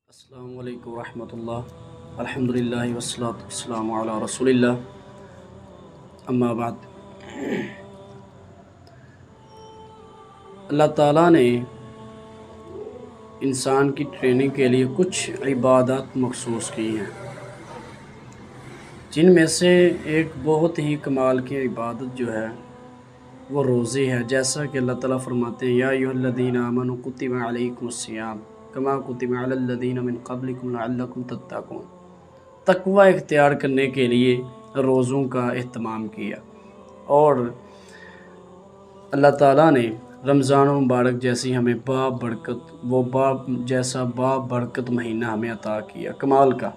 السلام علیکم ورحمۃ اللہ، الحمدللہ والصلاۃ والسلام علی رسول اللہ، اما بعد۔ اللہ تعالیٰ نے انسان کی ٹریننگ کے لیے کچھ عبادات مخصوص کی ہیں، جن میں سے ایک بہت ہی کمال کی عبادت جو ہے وہ روزے ہے، جیسا کہ اللہ تعالیٰ فرماتے ہیں یا ایھا الذین آمنوا کتب علیکم الصیام کما کتب علی الذین من قبلکم لعلکم تتقون۔ تقوی اختیار کرنے کے لیے روزوں کا اہتمام کیا، اور اللہ تعالیٰ نے رمضان المبارک جیسی ہمیں با برکت مہینہ ہمیں عطا کیا، کمال کا۔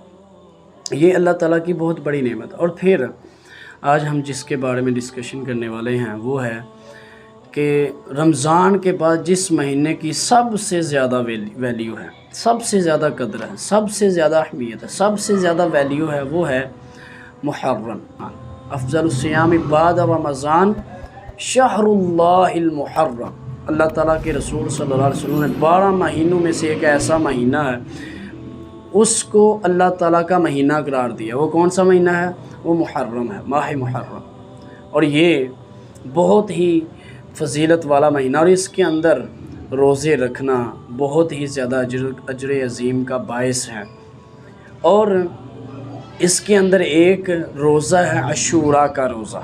یہ اللہ تعالیٰ کی بہت بڑی نعمت۔ اور پھر آج ہم جس کے بارے میں ڈسکشن کرنے والے ہیں وہ ہے کہ رمضان کے بعد جس مہینے کی سب سے زیادہ ویلیو ہے، سب سے زیادہ قدر ہے، سب سے زیادہ اہمیت ہے، سب سے زیادہ ویلیو ہے، وہ ہے محرم۔ افضل الصیام بعد رمضان شہر اللہ المحرم۔ اللہ تعالیٰ کے رسول صلی اللہ علیہ وسلم نے 12 مہینوں میں سے ایک ایسا مہینہ ہے، اس کو اللہ تعالیٰ کا مہینہ قرار دیا۔ وہ کون سا مہینہ ہے؟ وہ محرم ہے، ماہ محرم۔ اور یہ بہت ہی فضیلت والا مہینہ، اور اس کے اندر روزے رکھنا بہت ہی زیادہ اجر عظیم کا باعث ہے۔ اور اس کے اندر ایک روزہ ہے عاشوراء کا روزہ،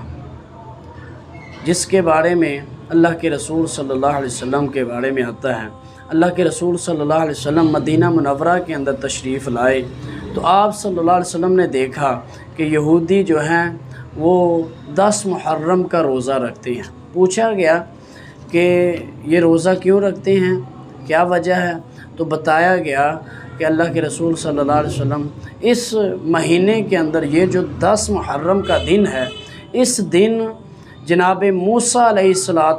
جس کے بارے میں اللہ کے رسول صلی اللہ علیہ وسلم کے بارے میں آتا ہے۔ اللہ کے رسول صلی اللہ علیہ وسلم مدینہ منورہ کے اندر تشریف لائے تو آپ صلی اللہ علیہ وسلم نے دیکھا کہ یہودی جو ہیں وہ 10 محرم کا روزہ رکھتے ہیں۔ پوچھا گیا کہ یہ روزہ کیوں رکھتے ہیں، کیا وجہ ہے؟ تو بتایا گیا کہ اللہ کے رسول صلی اللہ علیہ وسلم اس مہینے کے اندر یہ جو 10 محرم کا دن ہے، اس دن جناب موسیٰ علیہ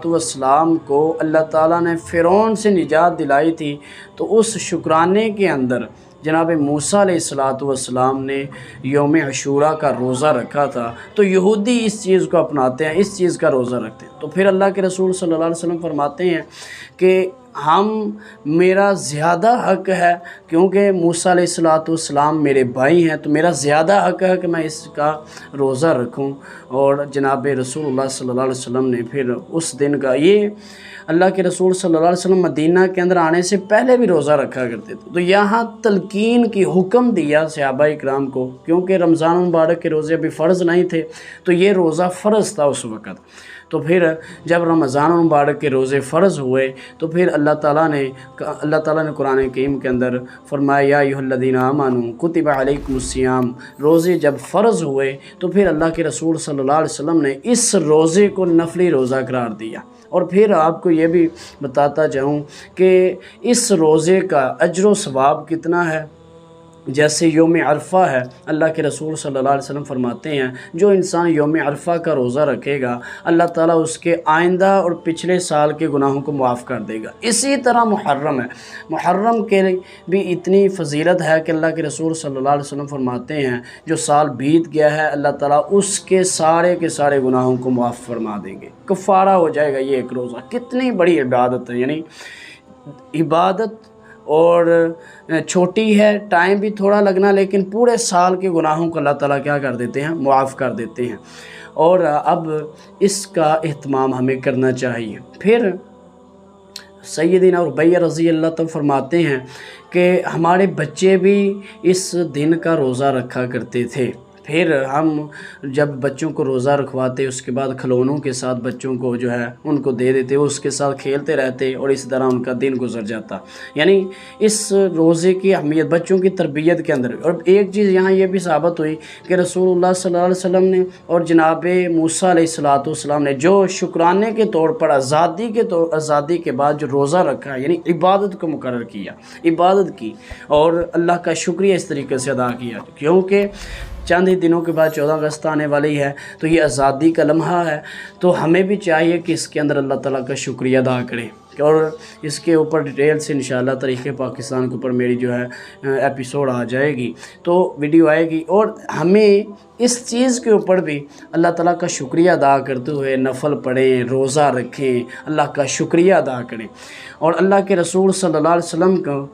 السلام کو اللہ تعالیٰ نے فرعون سے نجات دلائی تھی، تو اس شکرانے کے اندر جناب موسیٰ علیہ السلام نے یوم عاشوراء کا روزہ رکھا تھا۔ تو یہودی اس چیز کو اپناتے ہیں، اس چیز کا روزہ رکھتے ہیں۔ تو پھر اللہ کے رسول صلی اللہ علیہ وسلم فرماتے ہیں کہ میرا زیادہ حق ہے، کیونکہ موسیٰ علیہ السلام میرے بھائی ہیں، تو میرا زیادہ حق ہے کہ میں اس کا روزہ رکھوں۔ اور جناب رسول اللہ صلی اللہ علیہ وسلم نے پھر اس دن کا، یہ اللہ کے رسول صلی اللہ علیہ وسلم مدینہ کے اندر آنے سے پہلے بھی روزہ رکھا کرتے تھے، تو یہاں تلقین کی حکم دیا صحابہ اکرام کو، کیونکہ رمضان المبارک کے روزے ابھی فرض نہیں تھے، تو یہ روزہ فرض تھا اس وقت۔ تو پھر جب رمضان المبارک کے روزے فرض ہوئے تو پھر اللہ تعالیٰ نے قرآن کریم کے اندر فرمایا یا ایھا الذین آمنوا کتب علیکم الصیام۔ روزے جب فرض ہوئے تو پھر اللہ کے رسول صلی اللہ علیہ وسلم نے اس روزے کو نفلی روزہ قرار دیا۔ اور پھر آپ کو یہ بھی بتاتا جاؤں کہ اس روزے کا اجر و ثواب کتنا ہے۔ جیسے یوم عرفہ ہے، اللہ کے رسول صلی اللہ علیہ وسلم فرماتے ہیں جو انسان یوم عرفہ کا روزہ رکھے گا اللہ تعالیٰ اس کے آئندہ اور پچھلے سال کے گناہوں کو معاف کر دے گا۔ اسی طرح محرم ہے، محرم کے بھی اتنی فضیلت ہے کہ اللہ کے رسول صلی اللہ علیہ وسلم فرماتے ہیں جو سال بیت گیا ہے اللہ تعالیٰ اس کے سارے گناہوں کو معاف فرما دیں گے، کفارہ ہو جائے گا یہ ایک روزہ۔ کتنی بڑی عبادت ہے، یعنی عبادت اور چھوٹی ہے، ٹائم بھی تھوڑا لگنا، لیکن پورے سال کے گناہوں کو اللہ تعالیٰ کیا کر دیتے ہیں، معاف کر دیتے ہیں۔ اور اب اس کا اہتمام ہمیں کرنا چاہیے۔ پھر سیدنا ربیہ رضی اللہ تعالیٰ فرماتے ہیں کہ ہمارے بچے بھی اس دن کا روزہ رکھا کرتے تھے۔ پھر ہم جب بچوں کو روزہ رکھواتے اس کے بعد کھلونوں کے ساتھ بچوں کو جو ہے ان کو دے دیتے، اس کے ساتھ کھیلتے رہتے، اور اس طرح ان کا دن گزر جاتا۔ یعنی اس روزے کی اہمیت بچوں کی تربیت کے اندر۔ اور ایک چیز یہاں یہ بھی ثابت ہوئی کہ رسول اللہ صلی اللہ علیہ وسلم نے اور جناب موسیٰ علیہ السلام نے جو شکرانے کے طور پر آزادی کے بعد جو روزہ رکھا ہے، یعنی عبادت کو مقرر کیا، عبادت کی اور اللہ کا شکریہ اس طریقے سے ادا کیا، کیونکہ چند ہی دنوں کے بعد 14 اگست آنے والی ہے، تو یہ آزادی کا لمحہ ہے، تو ہمیں بھی چاہیے کہ اس کے اندر اللہ تعالیٰ کا شکریہ ادا کریں۔ اور اس کے اوپر ڈیٹیل سے انشاءاللہ تاریخ پاکستان کے اوپر میری جو ہے ایپیسوڈ آ جائے گی، تو ویڈیو آئے گی، اور ہمیں اس چیز کے اوپر بھی اللہ تعالیٰ کا شکریہ ادا کرتے ہوئے نفل پڑھیں، روزہ رکھیں، اللہ کا شکریہ ادا کریں۔ اور اللہ کے رسول صلی اللہ علیہ وسلم کو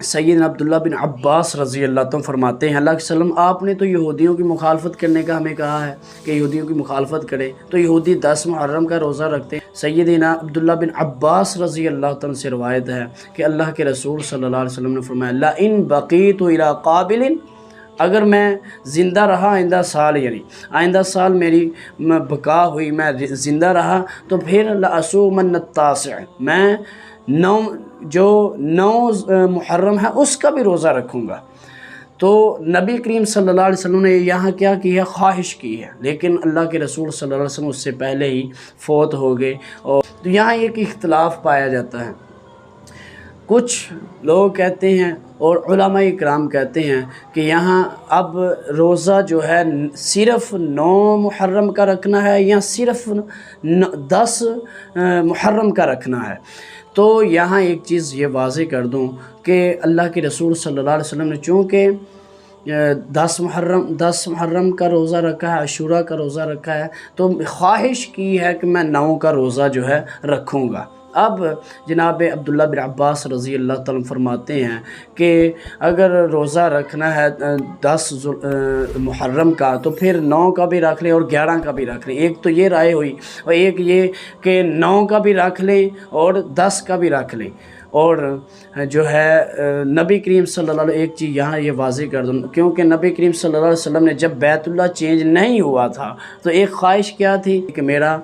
سیدنا عبداللہ بن عباس رضی اللہ عنہ فرماتے ہیں اللہ کے وسلم آپ نے تو یہودیوں کی مخالفت کرنے کا ہمیں کہا ہے کہ یہودیوں کی مخالفت کرے، تو یہودی 10 محرم کا روزہ رکھتے ہیں۔ سیدنا عبداللہ بن عباس رضی اللہ عنہ سے روایت ہے کہ اللہ کے رسول صلی اللہ علیہ وسلم نے فرمایا لَإِن بَقِيتُ إِلَىٰ قَابِلٍ، اگر میں زندہ رہا آئندہ سال، یعنی آئندہ سال میری بقا ہوئی، میں زندہ رہا، تو پھر لَأَصُومَنَّ التَّاسِعَ، میں جو 9 محرم ہے اس کا بھی روزہ رکھوں گا۔ تو نبی کریم صلی اللہ علیہ وسلم نے یہاں کیا کی ہے؟ خواہش کی ہے، لیکن اللہ کے رسول صلی اللہ علیہ وسلم اس سے پہلے ہی فوت ہو گئے۔ اور تو یہاں ایک اختلاف پایا جاتا ہے، کچھ لوگ کہتے ہیں اور علماء اکرام کہتے ہیں کہ یہاں اب روزہ جو ہے صرف 9 محرم کا رکھنا ہے یا صرف 10 محرم کا رکھنا ہے۔ تو یہاں ایک چیز یہ واضح کر دوں کہ اللہ کے رسول صلی اللہ علیہ وسلم نے چونکہ 10 محرم کا روزہ رکھا ہے، عاشوراء کا روزہ رکھا ہے، تو خواہش کی ہے کہ میں 9 کا روزہ جو ہے رکھوں گا۔ اب جناب عبداللہ بن عباس رضی اللہ تعالیٰ فرماتے ہیں کہ اگر روزہ رکھنا ہے 10 محرم کا تو پھر 9 کا بھی رکھ لیں اور 11 کا بھی رکھ لیں۔ ایک تو یہ رائے ہوئی، اور ایک یہ کہ 9 کا بھی رکھ لیں اور 10 کا بھی رکھ لیں۔ اور جو ہے نبی کریم صلی اللہ علیہ، ایک چیز یہاں یہ واضح کر دوں، کیونکہ نبی کریم صلی اللہ علیہ وسلم نے جب بیت اللہ چینج نہیں ہوا تھا تو ایک خواہش کیا تھی کہ میرا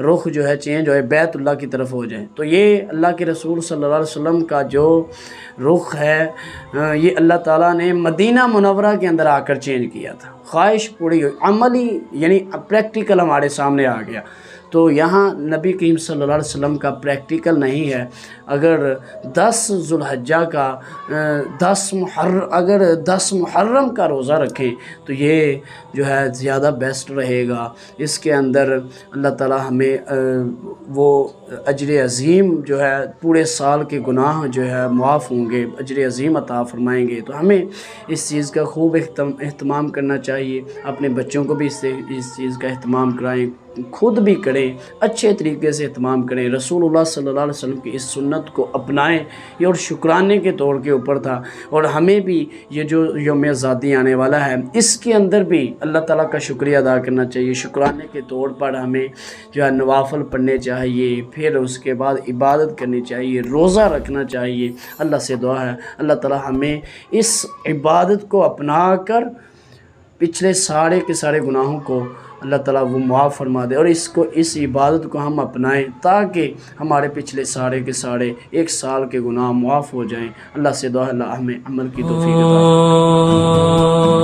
رخ جو ہے چینج ہوئے، بیت اللہ کی طرف ہو جائے۔ تو یہ اللہ کے رسول صلی اللہ علیہ وسلم کا جو رخ ہے یہ اللہ تعالیٰ نے مدینہ منورہ کے اندر آ کر چینج کیا تھا۔ خواہش پوری ہوئی، عملی یعنی پریکٹیکل ہمارے سامنے آ گیا۔ تو یہاں نبی کریم صلی اللہ علیہ وسلم کا پریکٹیکل نہیں ہے، اگر 10 ذوالحجہ کا 10 محرم کا روزہ رکھیں تو یہ جو ہے زیادہ بیسٹ رہے گا۔ اس کے اندر اللہ تعالیٰ ہمیں وہ اجر عظیم جو ہے، پورے سال کے گناہ جو ہے معاف ہوں گے، اجر عظیم عطا فرمائیں گے۔ تو ہمیں اس چیز کا خوب اہتمام کرنا چاہیے، اپنے بچوں کو بھی اس چیز کا اہتمام کرائیں، خود بھی کریں، اچھے طریقے سے اہتمام کریں۔ رسول اللہ صلی اللہ علیہ وسلم کی اس سنت کو اپنائیں، یہ اور شکرانے کے طور کے اوپر تھا۔ اور ہمیں بھی یہ جو یوم آزادی آنے والا ہے اس کے اندر بھی اللہ تعالیٰ کا شکریہ ادا کرنا چاہیے۔ شکرانے کے طور پر ہمیں جو ہے نوافل پڑھنے چاہیے، پھر اس کے بعد عبادت کرنی چاہیے، روزہ رکھنا چاہیے۔ اللہ سے دعا ہے اللہ تعالیٰ ہمیں اس عبادت کو اپنا کر پچھلے سارے کے سارے گناہوں کو اللہ تعالیٰ وہ معاف فرما دے، اور اس عبادت کو ہم اپنائیں تاکہ ہمارے پچھلے سارے کے سارے 1 سال کے گناہ معاف ہو جائیں۔ اللہ سے دعا اللہ ہمیں عمل کی توفیق عطا فرمائے۔